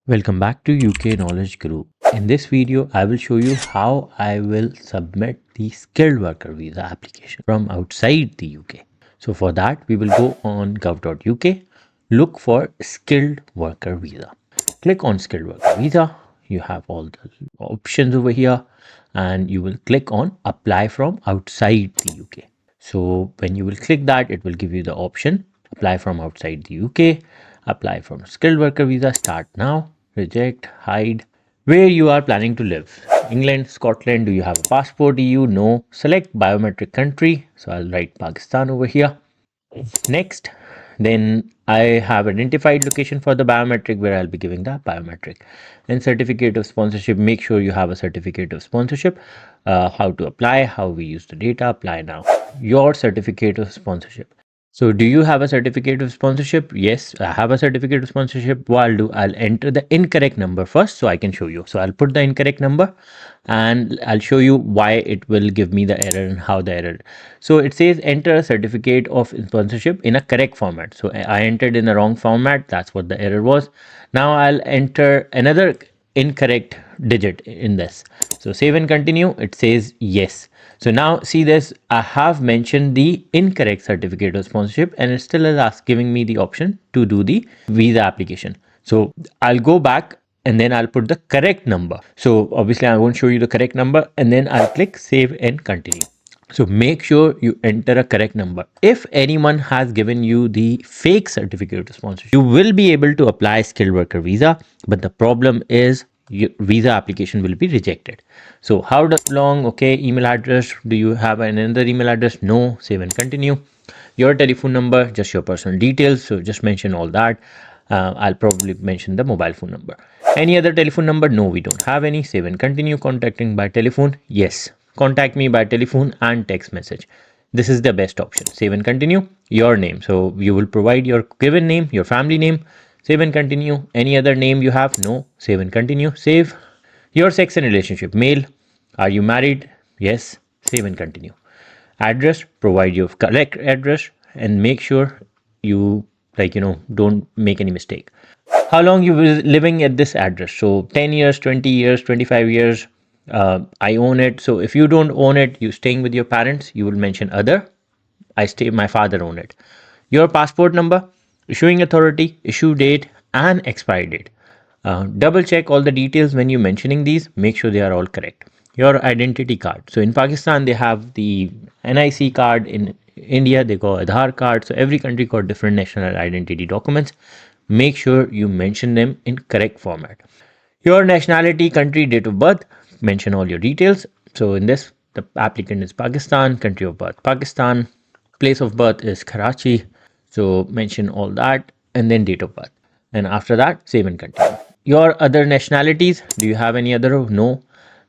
Welcome back to UK Knowledge Group. In this video, I will show you how I will submit the skilled worker visa application from outside the UK. So for that, we will go on gov.uk, look for skilled worker visa. Click on skilled worker visa. You have all the options over here and you will click on apply from outside the UK. So when you will click that, it will give you the option apply from outside the UK, apply from skilled worker visa, start now, reject, hide, where you are planning to live. England, Scotland, do you have a passport? EU? No. Select biometric country. So I'll write Pakistan over here. Next, then I have identified location for the biometric where I'll be giving that biometric. And certificate of sponsorship, make sure you have a certificate of sponsorship. How to apply, how we use the data, apply now. Your certificate of sponsorship. So do you have a certificate of sponsorship? Yes, I have a certificate of sponsorship. What I'll enter the incorrect number first so I can show you. So I'll put the incorrect number and I'll show you why it will give me the error and how the error. So it says enter a certificate of sponsorship in a correct format. So I entered in the wrong format. That's what the error was. Now I'll enter another incorrect digit in this. So save and continue. It says yes. So now see this, I have mentioned the incorrect certificate of sponsorship and it still is giving me the option to do the visa application. So I'll go back and then I'll put the correct number. So obviously I won't show you the correct number and then I'll click save and continue. So make sure you enter a correct number. If anyone has given you the fake certificate of sponsorship, you will be able to apply skilled worker visa, but the problem is your visa application will be rejected. So how long? Okay, email address. Do you have another email address? No. Save and continue. Your telephone number, just your personal details. So just mention all that. I'll probably mention the mobile phone number. Any other telephone number? No, we don't have any. Save and continue. Contacting by telephone? Yes. Contact me by telephone and text message. This is the best option. Save and continue. Your name. So you will provide your given name, your family name. Save and continue. Any other name you have? No. Save and continue. Save. Your sex and relationship. Male. Are you married? Yes. Save and continue. Address. Provide your correct address and make sure you don't make any mistake. How long you will living at this address? So 10 years, 20 years, 25 years. I own it. So if you don't own it, you staying with your parents, you will mention other. My father own it. Your passport number, issuing authority, issue date, and expiry date. Double check all the details when you're mentioning these. Make sure they are all correct. Your identity card. So in Pakistan, they have the NIC card. In India, they go Aadhaar card. So every country got different national identity documents. Make sure you mention them in correct format. Your nationality, country, date of birth. Mention all your details. So in this, the applicant is Pakistan, country of birth Pakistan, place of birth is Karachi. So mention all that and then date of birth. And after that, save and continue. Your other nationalities, do you have any other? No.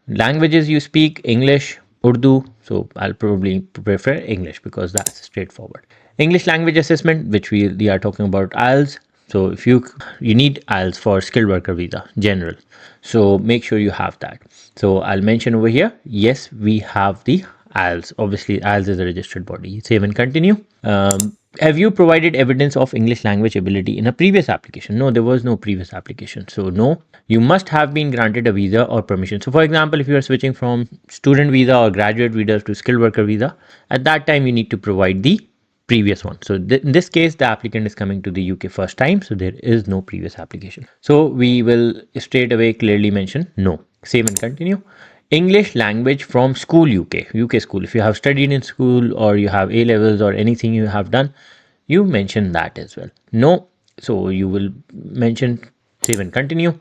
Languages you speak, English, Urdu. So I'll probably prefer English because that's straightforward. English language assessment, which we are talking about IELTS. So if you need IELTS for skilled worker visa, general. So make sure you have that. So I'll mention over here, yes, we have the IELTS. Obviously, IELTS is a registered body. Save and continue. Have you provided evidence of English language ability in a previous application? No, there was no previous application. So no, you must have been granted a visa or permission. So for example, if you are switching from student visa or graduate visa to skilled worker visa, at that time you need to provide the previous one. So in this case, the applicant is coming to the UK first time. So there is no previous application. So we will straight away clearly mention no. Save and continue. English language from school UK school. If you have studied in school or you have A levels or anything you have done, you mention that as well. No. So you will mention save and continue.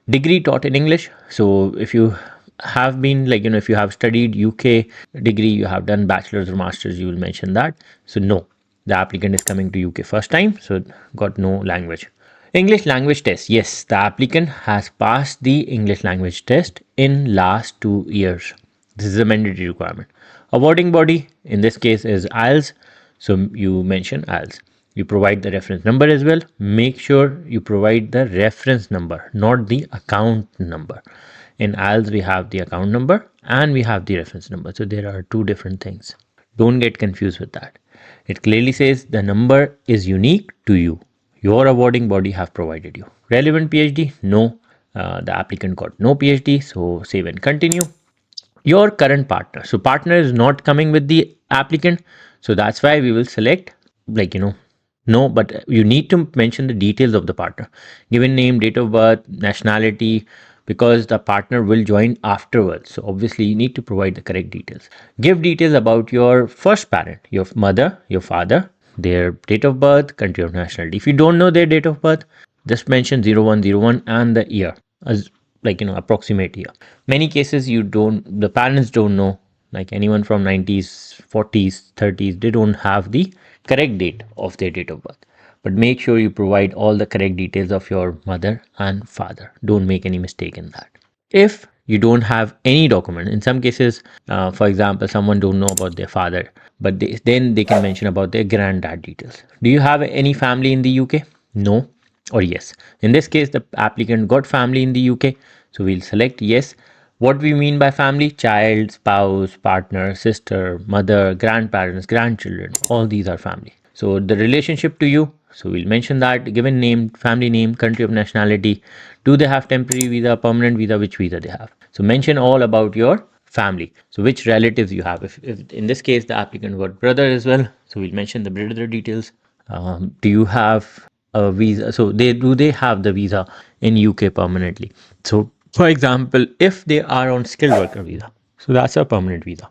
Degree taught in English. So if you have been if you have studied UK degree, you have done bachelor's or master's, you will mention that. So no, the applicant is coming to UK first time, so got no language. English language test. Yes, the applicant has passed the English language test in last 2 years. This is a mandatory requirement. Awarding body in this case is IELTS. So you mention IELTS. You provide the reference number as well. Make sure you provide the reference number, not the account number. In IELTS, we have the account number and we have the reference number. So there are two different things. Don't get confused with that. It clearly says the number is unique to you. Your awarding body have provided you. Relevant PhD? No. The applicant got no PhD, so save and continue. Your current partner. So partner is not coming with the applicant. So that's why we will select, like, no, but you need to mention the details of the partner. Given name, date of birth, nationality, because the partner will join afterwards. So obviously you need to provide the correct details. Give details about your first parent, your mother, your father, their date of birth, country of nationality. If you don't know their date of birth, just mention 0101 and the year, as like, approximate year. Many cases you don't, the parents don't know, like anyone from 90s, 40s, 30s, they don't have the correct date of their date of birth. But make sure you provide all the correct details of your mother and father. Don't make any mistake in that. If you don't have any document, in some cases, for example, someone don't know about their father, but then they can mention about their granddad details. Do you have any family in the UK? No or yes. In this case, the applicant got family in the UK, so we'll select yes. What we mean by family: child, spouse, partner, sister, mother, grandparents, grandchildren, all these are family. So the relationship to you, so we'll mention that. Given name, family name, country of nationality, do they have temporary visa, permanent visa, which visa they have. So mention all about your family. So which relatives you have. If in this case the applicant got brother as well, so we'll mention the brother details. Do you have a visa? So they have the visa in UK permanently. So for example, if they are on skilled worker visa, so that's a permanent visa.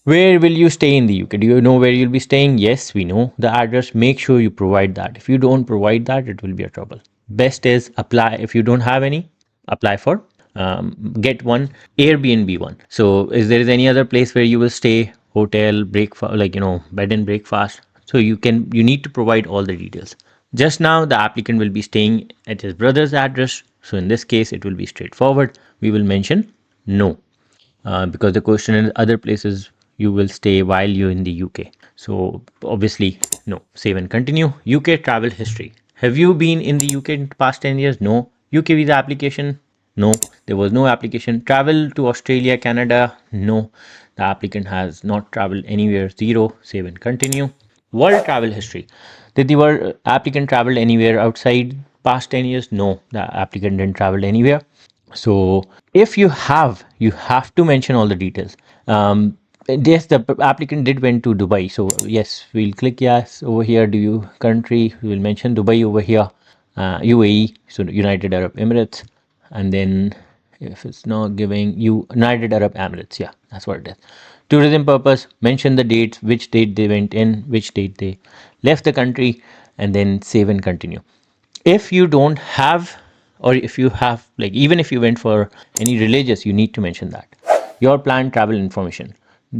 Where will you stay in the UK? Do you know where you'll be staying? Yes, we know the address. Make sure you provide that. If you don't provide that, it will be a trouble. Best is apply. If you don't have any, apply for, get one Airbnb one. So is there is any other place where you will stay, hotel, breakfast, like, bed and breakfast. So you need to provide all the details. Just now the applicant will be staying at his brother's address. So in this case, it will be straightforward. We will mention no, because the question in other places you will stay while you're in the UK. So obviously, no. Save and continue. UK travel history. Have you been in the UK in the past 10 years? No. UK visa application? No. There was no application. Travel to Australia, Canada? No. The applicant has not traveled anywhere. Zero. Save and continue. World travel history. Did the applicant travel anywhere outside past 10 years? No. The applicant didn't travel anywhere. So if you have to mention all the details. Yes, the applicant did went to Dubai. So yes, we'll click yes over here. Do you country? We will mention Dubai over here. UAE, so United Arab Emirates, and then if it's not giving you United Arab Emirates, yeah, that's what it is. Tourism purpose, mention the dates, which date they went in, which date they left the country, and then save and continue. If you don't have, or if you have, like, even if you went for any religious, you need to mention that. Your planned travel information,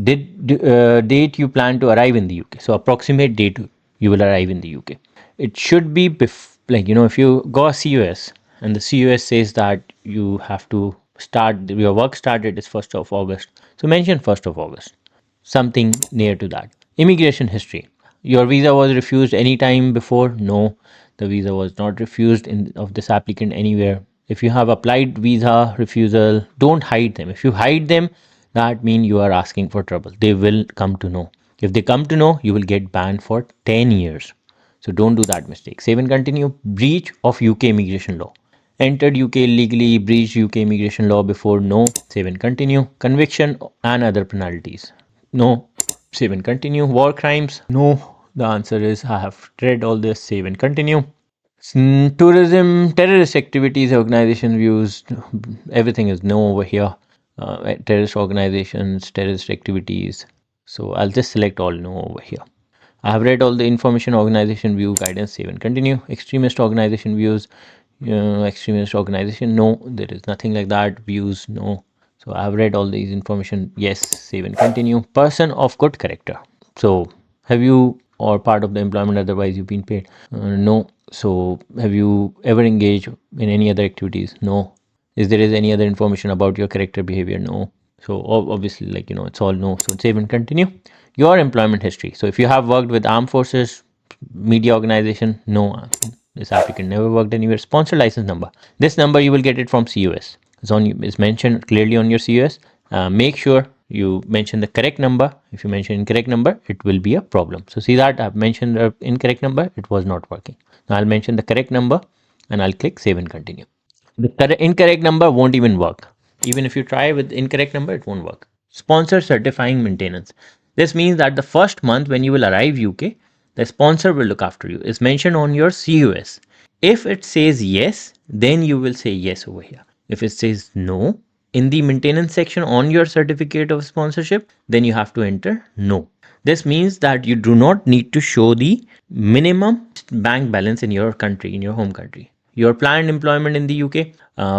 date you plan to arrive in the UK, so approximate date you will arrive in the UK. It should be like, if you go CUS and the CUS says that you have to start, your work started is 1st of August, so mention 1st of August, something near to that. Immigration history. Your visa was refused any time before? No, the visa was not refused in of this applicant anywhere. If you have applied visa refusal, don't hide them. If you hide them, that means you are asking for trouble. They will come to know. If they come to know, you will get banned for 10 years. So don't do that mistake. Save and continue. Breach of UK immigration law. Entered UK illegally, breached UK immigration law before? No. Save and continue. Conviction and other penalties? No. Save and continue. War crimes? No. The answer is I have read all this. Save and continue. Tourism, terrorist activities, organization views, everything is no over here. Terrorist organizations, terrorist activities. So I'll just select all no over here. I have read all the information, organization view, guidance, save and continue. Extremist organization views, extremist organization, no, there is nothing like that. Views, no. So I have read all these information, yes, save and continue. Person of good character. So have you or part of the employment otherwise you've been paid? No. So have you ever engaged in any other activities? No. Is there is any other information about your character behavior? No. So obviously, like, it's all no. So save and continue. Your employment history. So if you have worked with armed forces, media organization, no. This applicant never worked anywhere. Sponsor license number. This number you will get it from CUS. It's mentioned clearly on your CUS. Make sure you mention the correct number. If you mention incorrect number, it will be a problem. So see that I've mentioned the incorrect number. It was not working. Now I'll mention the correct number and I'll click save and continue. The incorrect number won't even work. Even if you try with incorrect number, it won't work. Sponsor certifying maintenance. This means that the first month when you will arrive UK, the sponsor will look after you. It's mentioned on your CUS. If it says yes, then you will say yes over here. If it says no in the maintenance section on your certificate of sponsorship, then you have to enter no. This means that you do not need to show the minimum bank balance in your country, in your home country. Your planned employment in the UK,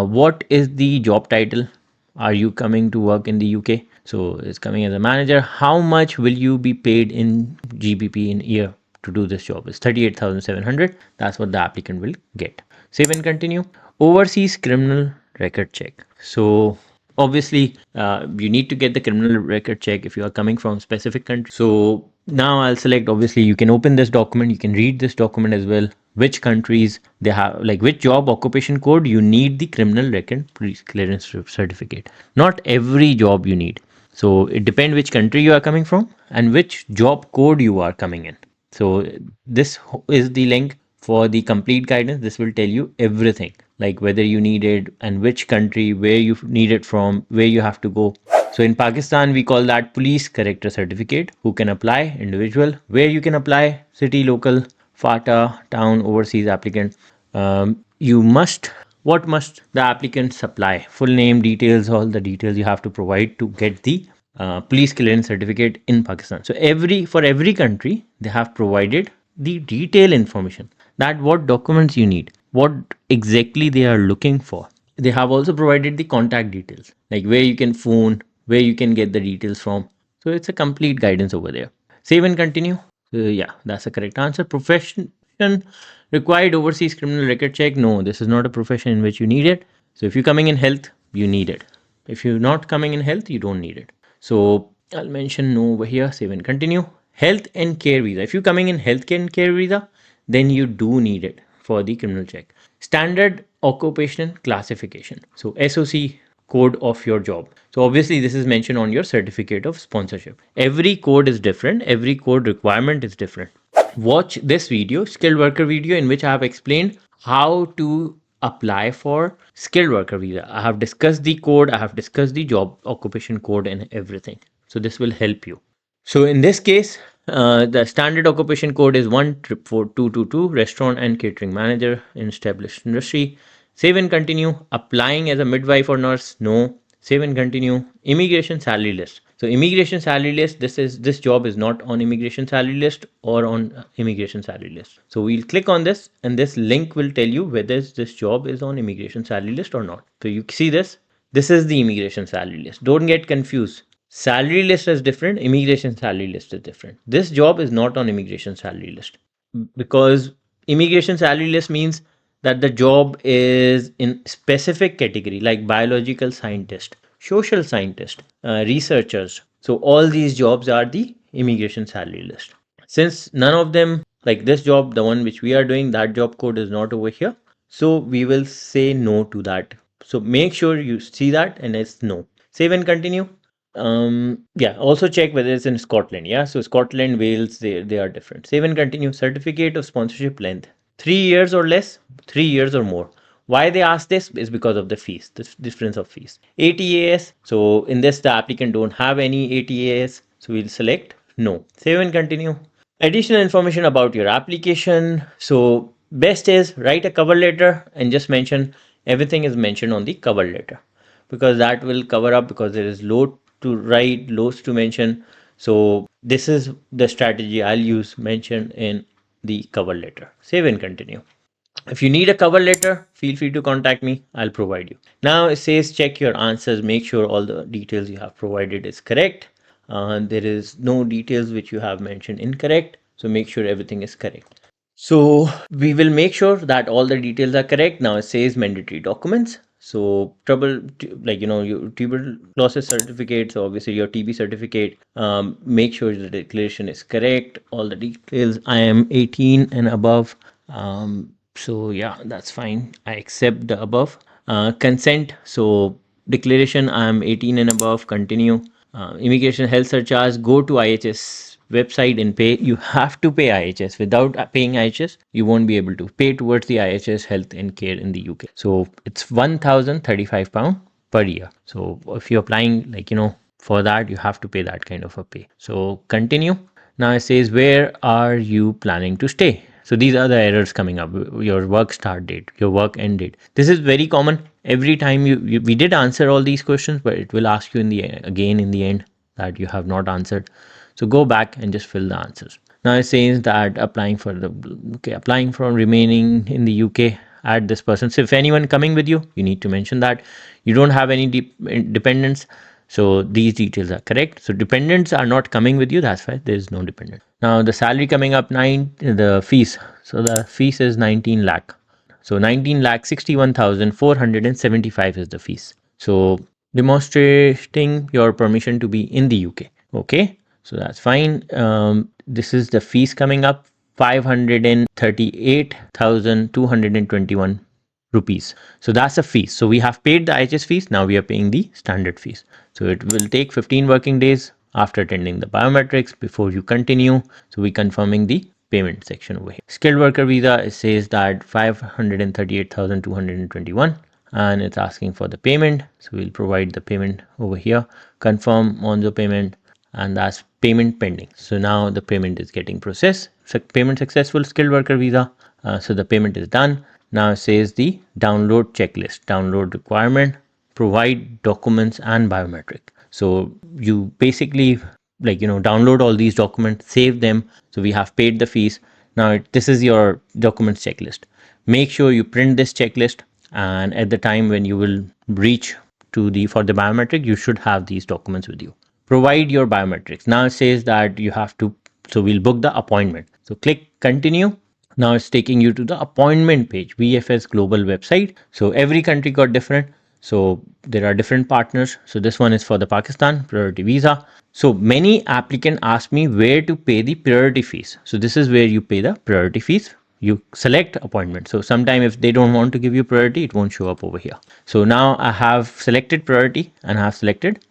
what is the job title? Are you coming to work in the UK? So it's coming as a manager. How much will you be paid in GBP in a year to do this job? It's 38,700. That's what the applicant will get. Save and continue. Overseas criminal record check. So obviously you need to get the criminal record check if you are coming from specific country. So now I'll select, obviously you can open this document, you can read this document as well, which countries they have, like which job occupation code you need the criminal record clearance certificate. Not every job you need, so it depends which country you are coming from and which job code you are coming in. So this is the link for the complete guidance. This will tell you everything, like whether you need it and which country, where you need it from, where you have to go. So in Pakistan, we call that police character certificate. Who can apply? Individual. Where you can apply? City, local, FATA, town, overseas applicant. You must, what must the applicant supply? Full name, details, all the details you have to provide to get the police clearance certificate in Pakistan. So for every country, they have provided the detailed information, that what documents you need, what exactly they are looking for. They have also provided the contact details, like where you can phone, where you can get the details from. So it's a complete guidance over there. Save and continue. Yeah, that's the correct answer. Profession required overseas criminal record check. No, this is not a profession in which you need it. So if you're coming in health, you need it. If you're not coming in health, you don't need it. So I'll mention no over here. Save and continue. Health and care visa. If you're coming in healthcare and care visa, then you do need it for the criminal check. Standard occupation classification. So SOC code of your job. So obviously this is mentioned on your certificate of sponsorship. Every code is different. Every code requirement is different. Watch this video, skilled worker video, in which I have explained how to apply for skilled worker visa. I have discussed the code, I have discussed the job occupation code and everything. So this will help you. So in this case, the standard occupation code is 14222, restaurant and catering manager in established industry. Save and continue. Applying as a midwife or nurse, no. Save and continue. Immigration salary list. So immigration salary list, this job is not on immigration salary list or on immigration salary list. So we'll click on this and this link will tell you whether this job is on immigration salary list or not. So you see this. This is the immigration salary list. Don't get confused. Salary list is different, immigration salary list is different. This job is not on immigration salary list, because immigration salary list means that the job is in specific category, like biological scientist, social scientist, researchers. So all these jobs are the immigration salary list. Since none of them, like this job, the one which we are doing, that job code is not over here, so we will say no to that. So make sure you see that and it's no. Save and continue. Yeah, also check whether it's in Scotland. Yeah, so Scotland, Wales, they are different. Save and continue. Certificate of sponsorship length, 3 years or less, 3 years or more. Why they ask this is because of the fees, the difference of fees. ATAS, so in this the applicant don't have any ATAS, so we'll select no. Save and continue. Additional information about your application. So best is write a cover letter and just mention everything is mentioned on the cover letter, because that will cover up, because there is load to write, loads to mention. So this is the strategy I'll use, mentioned in the cover letter. Save and continue. If you need a cover letter, feel free to contact me. I'll provide you. Now it says check your answers. Make sure all the details you have provided is correct. There is no details which you have mentioned incorrect. So make sure everything is correct. So we will make sure that all the details are correct. Now it says mandatory documents. So like your tuberculosis certificate. So obviously your TB certificate. Make sure the declaration is correct. All the details. I am 18 and above. So yeah, that's fine. I accept the above. Consent. So declaration, I am 18 and above. Continue. Immigration health surcharge. Go to IHS website and pay, you have to pay IHS. Without paying IHS, you won't be able to pay towards the IHS health and care in the UK. So it's £1,035 per year. So if you're applying, like, for that, you have to pay that kind of a pay. So continue. Now it says, where are you planning to stay? So these are the errors coming up. Your work start date, your work end date. This is very common. Every time we did answer all these questions, but it will ask you again in the end that you have not answered. So go back and just fill the answers. Now it says that applying for remaining in the UK, add this person. So if anyone coming with you, you need to mention that you don't have any dependents. So these details are correct. So dependents are not coming with you. That's why there is no dependent. Now the salary coming up, the fees. So the fees is 19 lakh. So 19 lakh 61,475 is the fees. So demonstrating your permission to be in the UK. Okay, so that's fine. This is the fees coming up, 538,221 rupees. So that's a fee. So we have paid the IHS fees. Now we are paying the standard fees. So it will take 15 working days after attending the biometrics before you continue. So we confirming the payment section over here. Skilled worker visa, it says that 538,221 and it's asking for the payment. So we'll provide the payment over here. Confirm on the payment, and that's payment pending. So now the payment is getting processed. So payment successful, skilled worker visa. So the payment is done. Now it says the download checklist, download requirement, provide documents and biometric. So you basically, download all these documents, save them. So we have paid the fees. Now this is your documents checklist. Make sure you print this checklist, and at the time when you will reach for the biometric, you should have these documents with you. Provide your biometrics. Now it says that you have to, so we'll book the appointment. So click continue. Now it's taking you to the appointment page, VFS Global website. So every country got different. So there are different partners. So this one is for the Pakistan priority visa. So many applicants ask me where to pay the priority fees. So this is where you pay the priority fees. You select appointment. So sometime if they don't want to give you priority, it won't show up over here. So now I have selected priority and I have selected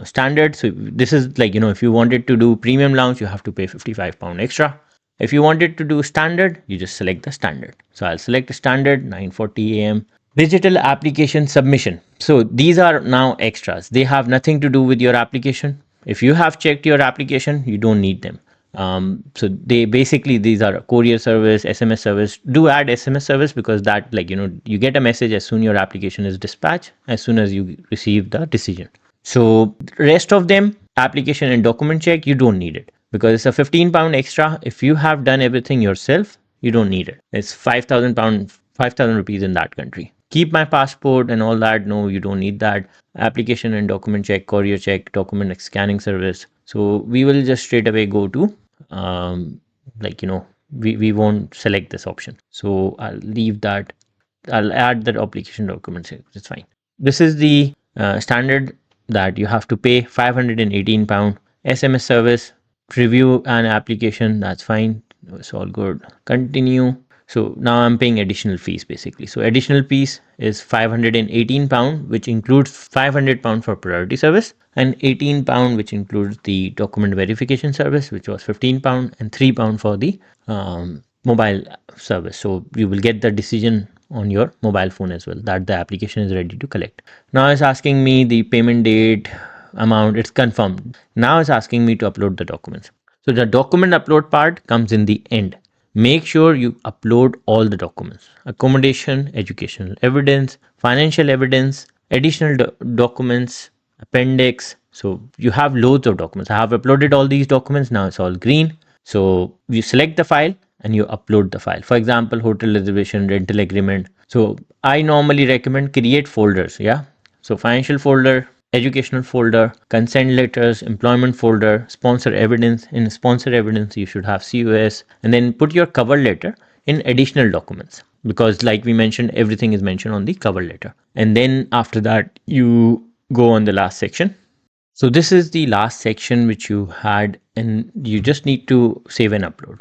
standard. So this is if you wanted to do premium lounge, you have to pay £55 extra. If you wanted to do standard, you just select the standard. So I'll select standard, 9:40 a.m. Digital application submission. So these are now extras. They have nothing to do with your application. If you have checked your application, you don't need them. So these are courier service, SMS service. Do add SMS service because that you get a message as soon your application is dispatched, as soon as you receive the decision. So rest of them, application and document check, you don't need it because it's a £15 extra. If you have done everything yourself, you don't need it. It's £5,000, 5,000 rupees in that country. Keep my passport and all that. No, you don't need that. Application and document check, courier check, document scanning service. So we will just straight away go to we won't select this option. So I'll leave that. I'll add that application documents. It's fine. This is the standard that you have to pay £518. SMS service, review an application, that's fine. It's all good. Continue. So now I'm paying additional fees basically. So additional fees is £518, which includes £500 for priority service and £18, which includes the document verification service, which was £15, and £3 for the mobile service. So you will get the decision on your mobile phone as well that the application is ready to collect. Now it's asking me the payment date, amount, it's confirmed. Now it's asking me to upload the documents. So the document upload part comes in the end. Make sure you upload all the documents: accommodation, educational evidence, financial evidence, additional documents, appendix. So you have loads of documents. I have uploaded all these documents. Now it's all green. So you select the file and you upload the file. For example, hotel reservation, rental agreement. So I normally recommend create folders. Yeah. So financial folder, educational folder, consent letters, employment folder, sponsor evidence. In sponsor evidence, you should have COS, and then put your cover letter in additional documents because like we mentioned, everything is mentioned on the cover letter. And then after that, you go on the last section. So this is the last section which you had, and you just need to save and upload.